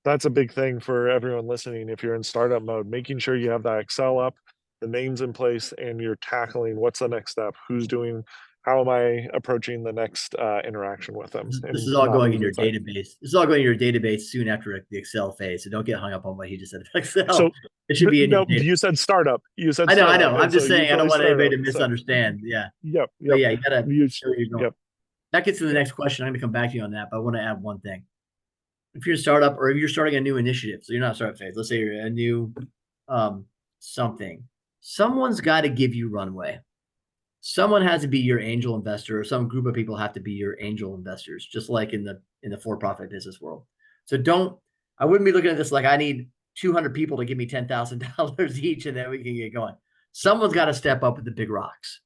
that's a big thing for everyone listening. If you're in startup mode, making sure you have that Excel up, the names in place, and you're tackling what's the next step, who's doing, how am I approaching the next interaction with them? This And is all not going in losing your sight. database. This is all going in your database soon after the Excel phase. So don't get hung up on what he just said. Excel. So It should be in your no, database. you said startup. You said I know. startup. I'm And so just saying, I don't usually want anybody startup. to So misunderstand. Yeah. yep, But yep. yeah, you gotta You, show where you're going. yep. That gets to the Yep. next question. I'm gonna come back to you on that, but I want to add one thing. If you're a startup or if you're starting a new initiative, so you're not startup phase, let's say you're a new something, someone's got to give you runway. Someone has to be your angel investor, or some group of people have to be your angel investors, just like in the for-profit business world. So I wouldn't be looking at this like I need 200 people to give me $10,000 each and then we can get going. Someone's got to step up with the big rocks.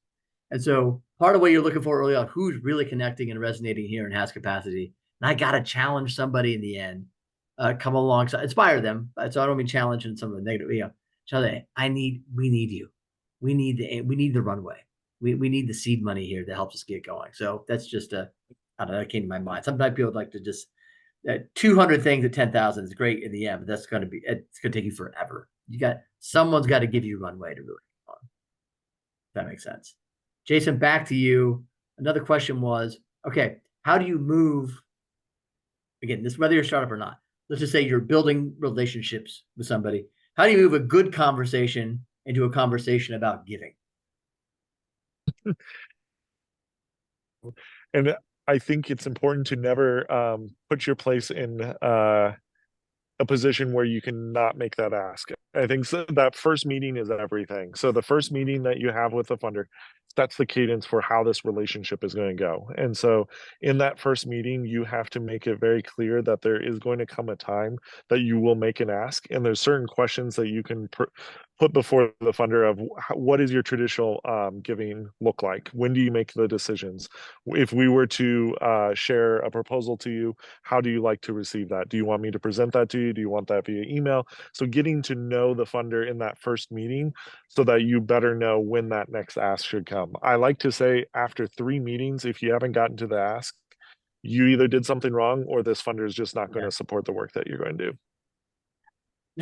And so part of what you're looking for early on, who's really connecting and resonating here and has capacity. And I got to challenge somebody in the end, come alongside, inspire them. So I don't mean challenge in some of the negative, tell them, we need you. We need the runway. We need the seed money here that helps us get going. So that's just I don't know, that came to my mind. Sometimes people would like to just 200 things at 10,000 is great in the end, but it's going to take you forever. Someone's got to give you runway to really get on. If that makes sense. Jason, back to you. Another question was, okay, how do you move? Again, this whether you're a startup or not. Let's just say you're building relationships with somebody. How do you move a good conversation into a conversation about giving? And I think it's important to never put your place in a position where you cannot make that ask. I think that first meeting is everything. So the first meeting that you have with the funder sets the cadence for how this relationship is going to go. And so in that first meeting, you have to make it very clear that there is going to come a time that you will make an ask. And there's certain questions that you can put before the funder of what is your traditional giving look like? When do you make the decisions? If we were to share a proposal to you, how do you like to receive that? Do you want me to present that to you? Do you want that via email? So getting to know the funder in that first meeting so that you better know when that next ask should come. I like to say after 3 meetings, if you haven't gotten to the ask, you either did something wrong or this funder is just not going to support the work that you're going to do.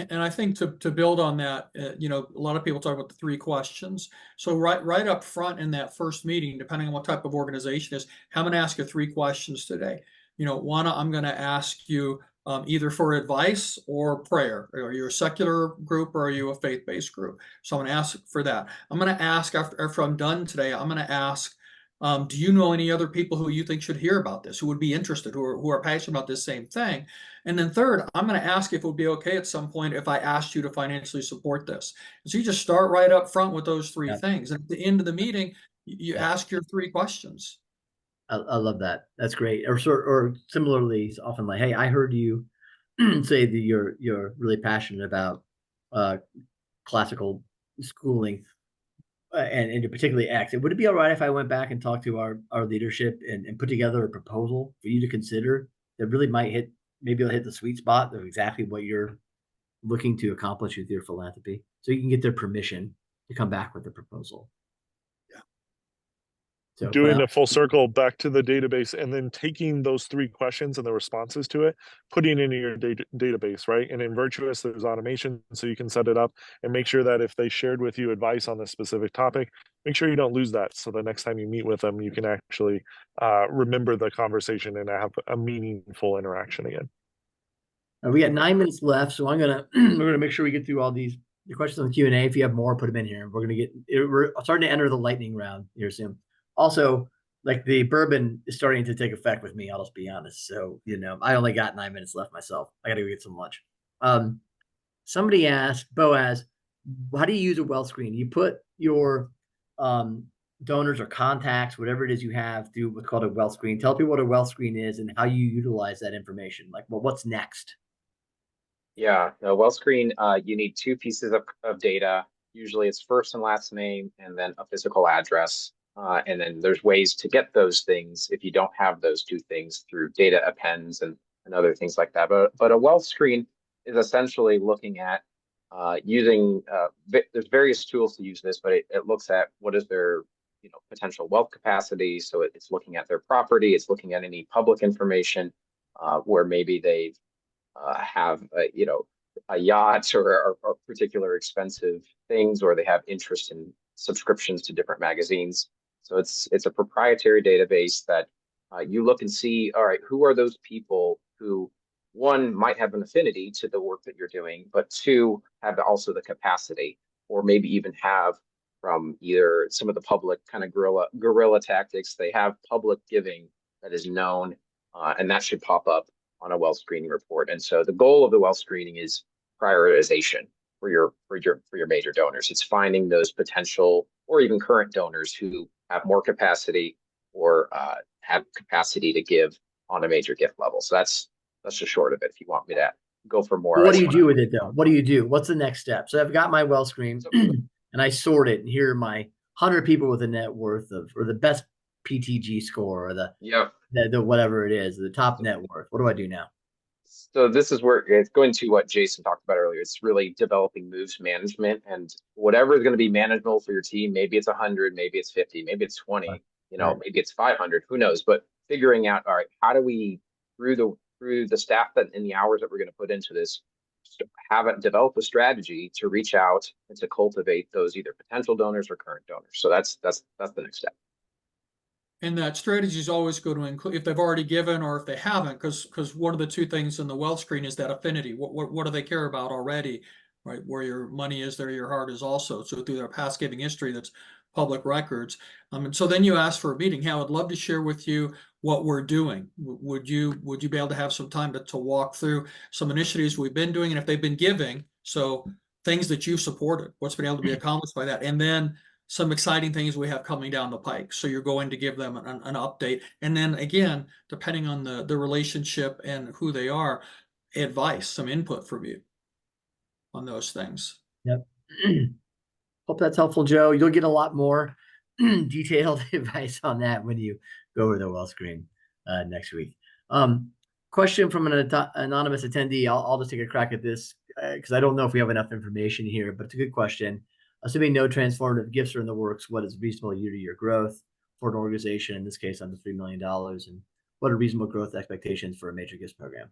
And I think to build on that, a lot of people talk about the 3 questions. So right up front in that first meeting, depending on what type of organization it is, I'm going to ask you 3 questions today. One, I'm going to ask you either for advice or prayer. Are you a secular group or are you a faith-based group? So I'm going to ask for that. I'm going to ask after I'm done today, I'm going to ask Do you know any other people who you think should hear about this, who would be interested, who are passionate about this same thing? And then third, I'm going to ask if it would be okay at some point if I asked you to financially support this. So you just start right up front with those three Yeah. things. And at the end of the meeting, you Yeah. ask your three questions. I love that. That's great. Or similarly, it's often like, hey, I heard you say that you're really passionate about uh, classical schooling and particularly X. Would it be all right if I went back and talked to our leadership and put together a proposal for you to consider that really might hit, maybe it'll hit the sweet spot of exactly what you're looking to accomplish with your philanthropy, so you can get their permission to come back with a proposal. So, Doing a full circle back to the database and then taking those three questions and the responses to it, putting it into your database, right? And in Virtuous, there's automation, so you can set it up and make sure that if they shared with you advice on a specific topic, make sure you don't lose that. So the next time you meet with them, you can actually remember the conversation and have a meaningful interaction again. we got 9 minutes left, so I'm gonna we're gonna make sure we get through all these the questions on the Q&A. If you have more, put them in here. We're starting to enter the lightning round here soon. Also, like the bourbon is starting to take effect with me. I'll just be honest. So I only got 9 minutes left myself. I got to go get some lunch. Somebody asked Boaz, how do you use a wealth screen? You put your donors or contacts, whatever it is you have, through what's called a wealth screen. Tell people what a wealth screen is and how you utilize that information. Like, well, what's next? Yeah, no, well screen, you need two pieces of data. Usually it's first and last name and then a physical address. And then there's ways to get those things if you don't have those two things through data appends and other things like that. But a wealth screen is essentially looking at using, there's various tools to use this, but it looks at what is their potential wealth capacity. So it's looking at their property, it's looking at any public information where maybe they've have a yacht or particular expensive things, or they have interest in subscriptions to different magazines. So it's a proprietary database that you look and see, all right, who are those people who, one, might have an affinity to the work that you're doing, but two, have also the capacity, or maybe even have from either some of the public kind of guerrilla tactics. They have public giving that is known, and that should pop up on a wealth screening report. And so the goal of the wealth screening is prioritization for your major donors. It's finding those potential or even current donors who have more capacity or have capacity to give on a major gift level. So that's the short of it. If you want me to go for more, What do you do with it though? What do you do? What's the next step? So I've got my wealth screen and I sort it, and here are my 100 people with a net worth of, or the best PTG score, or the whatever it is, the top net worth. What do I do now? So this is where it's going to what Jason talked about earlier. It's really developing moves management, and whatever is going to be manageable for your team. Maybe it's 100, maybe it's 50, maybe it's 20, maybe it's 500, who knows? But figuring out, all right, how do we, through the staff that in the hours that we're going to put into this, develop a strategy to reach out and to cultivate those either potential donors or current donors. So that's the next step. And that strategy is always going to include if they've already given or if they haven't, because one of the two things in the wealth screen is that affinity. What do they care about already, right? Where your money is, there your heart is also. So through their past giving history, that's public records. And so then you ask for a meeting. Hey, I would love to share with you what we're doing. Would you be able to have some time to walk through some initiatives we've been doing, and if they've been giving, so things that you've supported, what's been able to be accomplished by that, and then some exciting things we have coming down the pike. So you're going to give them an update. And then again, depending on the relationship and who they are, advice, some input from you on those things. Yep. Hope that's helpful, Joe. You'll get a lot more detailed advice on that when you go over the wealth screen next week. Question from an anonymous attendee. I'll just take a crack at this because I don't know if we have enough information here, but it's a good question. Assuming no transformative gifts are in the works, what is reasonable year-to-year growth for an organization, in this case under $3 million, and what are reasonable growth expectations for a major gifts program?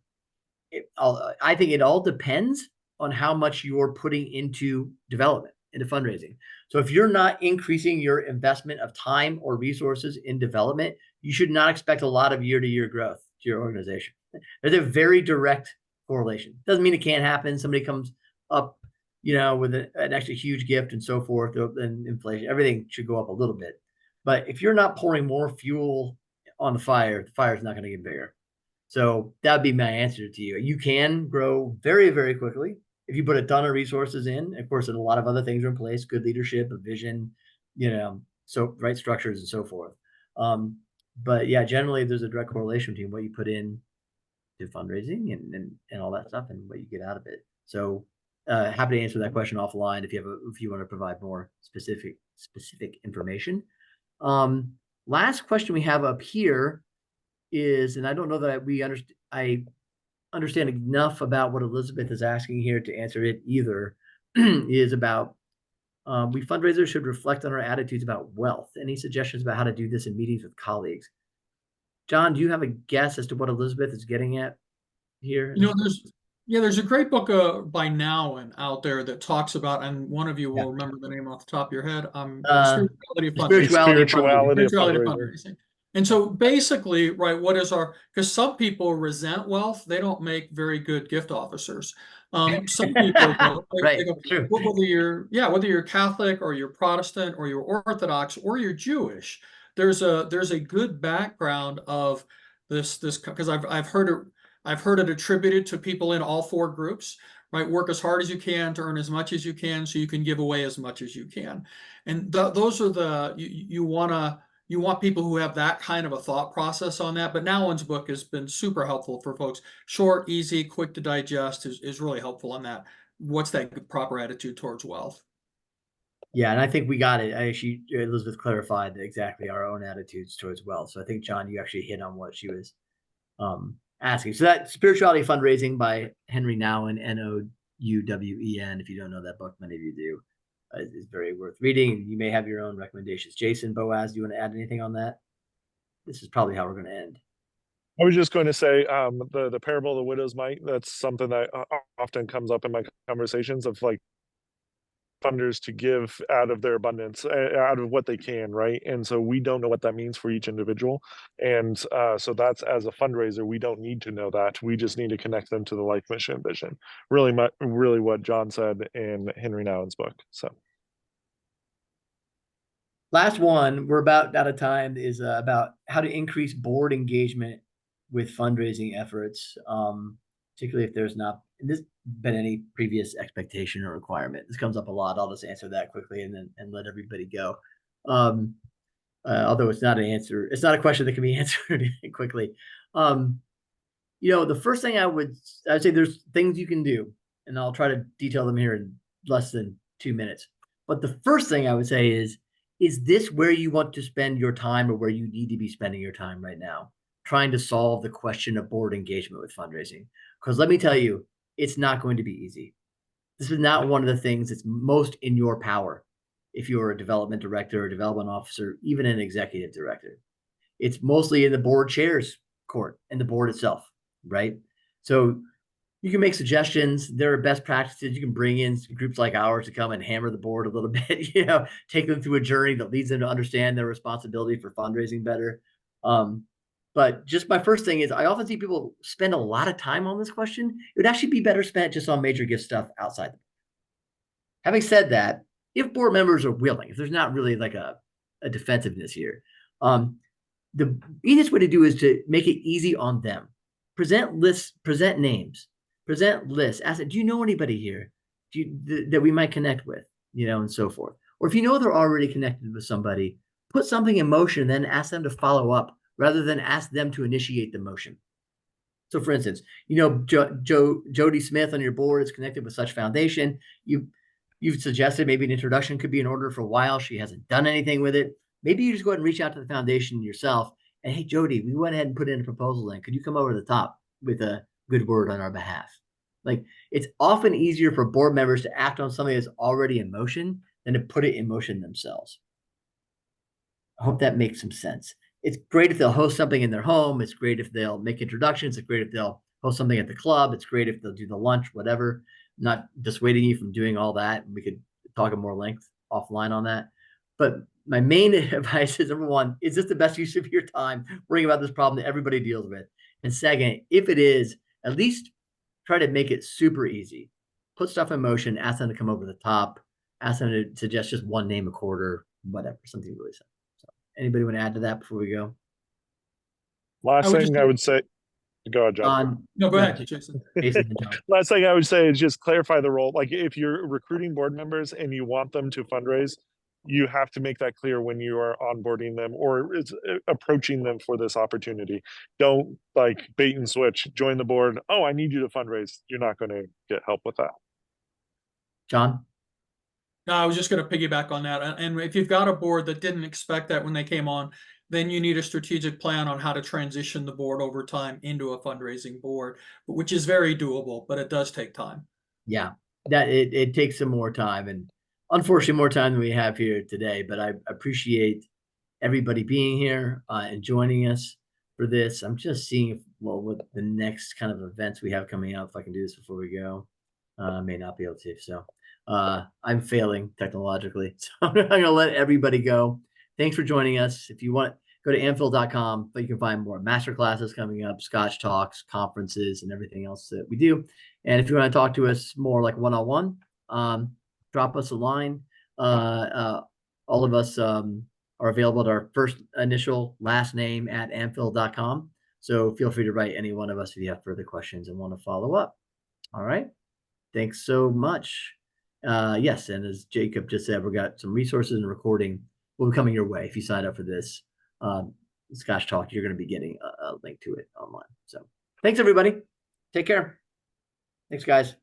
I think it all depends on how much you're putting into development, into fundraising. So if you're not increasing your investment of time or resources in development, you should not expect a lot of year-to-year growth to your organization. There's a very direct correlation. Doesn't mean it can't happen. Somebody comes up with an actually huge gift and so forth, and inflation, everything should go up a little bit. But if you're not pouring more fuel on the fire's not going to get bigger. So that'd be my answer to you. You can grow very, very quickly if you put a ton of resources in. Of course, and a lot of other things are in place, good leadership, a vision, so right structures and so forth. But yeah, generally there's a direct correlation between what you put in to fundraising and all that stuff and what you get out of it. So happy to answer that question offline if you want to provide more specific information. Last question we have up here is, and I don't know that I understand enough about what Elizabeth is asking here to answer it either, is about we fundraisers should reflect on our attitudes about wealth. Any suggestions about how to do this in meetings with colleagues? John, do you have a guess as to what Elizabeth is getting at here? There's a great book by Nowen out there that talks about, and one of you will remember the name off the top of your head. Spirituality of fundraising. Spirituality of Spirituality of fundraising. fundraising. And so basically, right, because some people resent wealth, they don't make very good gift officers. Some people don't. Right, true. Whether you're Catholic or you're Protestant or you're Orthodox or you're Jewish, there's a good background of this because I've heard it attributed to people in all four groups, right? Work as hard as you can to earn as much as you can so you can give away as much as you can. And those are you want people who have that kind of a thought process on that. But Nowen's book has been super helpful for folks. Short, easy, quick to digest is really helpful on that. What's that proper attitude towards wealth? Yeah, and I think we got it. Elizabeth clarified exactly our own attitudes towards wealth. So I think, John, you actually hit on what she was asking. So that Spirituality Fundraising by Henry Nouwen, Nouwen. If you don't know that book, many of you do. Is very worth reading. You may have your own recommendations. Jason, Boaz, do you want to add anything on that? This is probably how we're going to end. I was just going to say the parable of the widow's mite. That's something that often comes up in my conversations of like funders to give out of their abundance, out of what they can, right? And so we don't know what that means for each individual. And so that's, as a fundraiser, we don't need to know that. We just need to connect them to the life mission vision. Really what John said in Henry Nouwen's book. So last one, we're about out of time, is about how to increase board engagement with fundraising efforts, particularly if there's not been any previous expectation or requirement. This comes up a lot. I'll just answer that quickly and let everybody go. Although it's not a question that can be answered quickly. The first thing I would say, there's things you can do, and I'll try to detail them here in less than 2 minutes. But the first thing I would say is this where you want to spend your time or where you need to be spending your time right now? Trying to solve the question of board engagement with fundraising. Because let me tell you, it's not going to be easy. This is not one of the things that's most in your power if you're a development director or development officer, even an executive director. It's mostly in the board chair's court and the board itself, right? So you can make suggestions. There are best practices. You can bring in groups like ours to come and hammer the board a little bit, take them through a journey that leads them to understand their responsibility for fundraising better. But just my first thing is I often see people spend a lot of time on this question. It would actually be better spent just on major gift stuff outside. Having said that, if board members are willing, if there's not really like a defensiveness here, the easiest way to do is to make it easy on them. Present lists, present names, present lists. Ask, do you know anybody here that we might connect with, and so forth. Or if you know they're already connected with somebody, put something in motion, then ask them to follow up rather than ask them to initiate the motion. So for instance, Jody Smith on your board is connected with such foundation. You've suggested maybe an introduction could be in order for a while. She hasn't done anything with it. Maybe you just go ahead and reach out to the foundation yourself. And hey, Jody, we went ahead and put in a proposal in. Could you come over to the top with a good word on our behalf? Like, it's often easier for board members to act on something that's already in motion than to put it in motion themselves. I hope that makes some sense. It's great if they'll host something in their home. It's great if they'll make introductions. It's great if they'll host something at the club. It's great if they'll do the lunch, whatever. I'm not dissuading you from doing all that. We could talk at more length offline on that. But my main advice is, number one, is this the best use of your time worrying about this problem that everybody deals with? And second, if it is, at least try to make it super easy. Put stuff in motion, ask them to come over the top, ask them to suggest just one name a quarter, whatever, something really simple. So Anybody want to add to that before we go? Last would just thing I would say, go ahead, John. No, go Yeah, ahead, Jason. Jason and John. Last thing I would say is just clarify the role. Like if you're recruiting board members and you want them to fundraise, you have to make that clear when you are onboarding them or approaching them for this opportunity. Don't like bait and switch, join the board. Oh, I need you to fundraise. You're not going to get help with that. John? No, I was just going to piggyback on that. And if you've got a board that didn't expect that when they came on, then you need a strategic plan on how to transition the board over time into a fundraising board, which is very doable, but it does take time. Yeah, that it takes some more time, and unfortunately more time than we have here today, but I appreciate everybody being here and joining us for this. I'm just seeing if, well, what the next kind of events we have coming up, if I can do this before we go. I may not be able to, so I'm failing technologically, so I'm gonna let everybody go. Thanks for joining us. If you want, go to amphil.com, but you can find more master classes coming up, Scotch talks, conferences, and everything else that we do. And if you want to talk to us more like one-on-one, drop us a line. All of us are available at our first initial last name at amphil.com. So feel free to write any one of us if you have further questions and want to follow up. All right. Thanks so much. Yes, and as Jacob just said, we've got some resources and recording will be coming your way if you sign up for this Scotch Talk. You're going to be getting a link to it online. So thanks, everybody. Take care. Thanks, guys.